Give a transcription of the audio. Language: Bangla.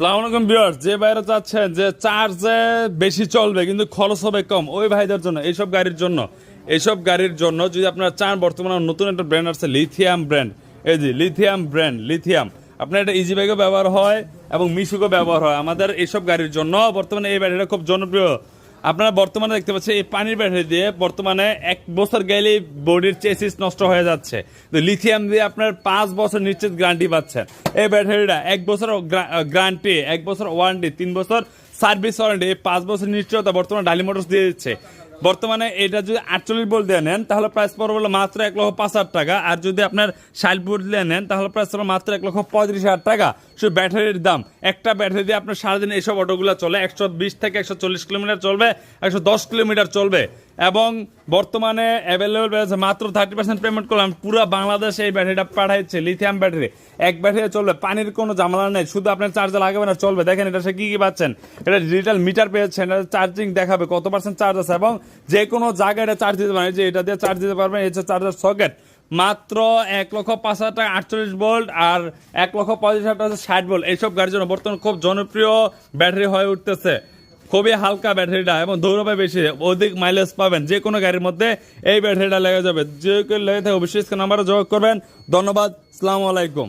আসসালামু আলাইকুম ভিউয়ার্স, যে ভাইরা চাচ্ছেন যে চার্জে বেশি চলবে কিন্তু খরচ হবে কম, ওই ভাইদের জন্য এইসব গাড়ির জন্য যদি আপনারা চান, বর্তমানে নতুন একটা ব্র্যান্ড আছে লিথিয়াম ব্র্যান্ড। এই যে লিথিয়াম আপনার এটা ইজি বাইকও ব্যবহার হয় এবং মিশুকও ব্যবহার হয় আমাদের এইসব গাড়ির জন্য। বর্তমানে এই ব্যাটারিটা খুব জনপ্রিয়। আপনারা বর্তমানে দেখতে পাচ্ছেন এই পানির ব্যাটারি দিয়ে বর্তমানে 1 বছর গেলেই বডির চেসিস নষ্ট হয়ে যাচ্ছে, তো লিথিয়াম দিয়ে আপনার 5 বছর নিশ্চিত গ্যারান্টি পাচ্ছেন। এই ব্যাটারিটা 1 বছর গ্যারান্টি, 1 বছর ওয়ারেন্টি, 3 বছর সার্ভিস ওয়ারেন্টি, এই 5 বছর নিশ্চয়তা বর্তমানে ডালি মোটরস দিয়ে দিচ্ছে। বর্তমানে এটা যদি 48 ভোল্ট দিয়ে নেন তাহলে প্রাইস পড়বে হলো মাত্র 1,05,000 টাকা, আর যদি আপনার 60 ভোল্ট দিয়ে নেন তাহলে প্রাইস পড়বে মাত্র 1,35,000 টাকা। শুধু ব্যাটারির দাম, একটা ব্যাটারি দিয়ে আপনার সারাদিন এইসব অটোগুলো চলে, 120 থেকে 140 কিলোমিটার চলবে, 110 কিলোমিটার চলবে। এবং বর্তমানে অ্যাভেলেবল আছে মাত্র 30% পেমেন্ট করলাম, পুরো বাংলাদেশে এই ব্যাটারিটা পাঠাইছে। লিথিয়াম ব্যাটারি, এক ব্যাটারি চলবে, পানির কোনো ঝামেলা নেই, শুধু আপনার চার্জার লাগাবেন না চলবে। দেখেন এটা সে কি পাচ্ছেন, এটা ডিজিটাল মিটার পেয়েছেন, এটা চার্জিং দেখাবে কত পার্সেন্ট চার্জ আছে, এবং যে কোনো জায়গায় এটা চার্জ দিতে পারেন। যে এটা দিয়ে চার্জ দিতে পারবেন, এই চার্জার সকেট মাত্র 1,05,000 টাকা 48 ভোল্ট, আর 1,35,000 টাকা 60 ভোল্ট। এইসব গাড়ির জন্য বর্তমানে খুব জনপ্রিয় ব্যাটারি হয়ে উঠতেছে। খুবই হালকা ব্যাটারিটা এবং দৌড়াবে বেশি, অধিক মাইলেজ পাবেন। যে কোনো গাড়ির মধ্যে এই ব্যাটারিটা লেগে যাবে। যে কেউ লেগে থাকে অবশ্যই নাম্বারে যোগাযোগ করবেন। ধন্যবাদ, আসসালামু আলাইকুম।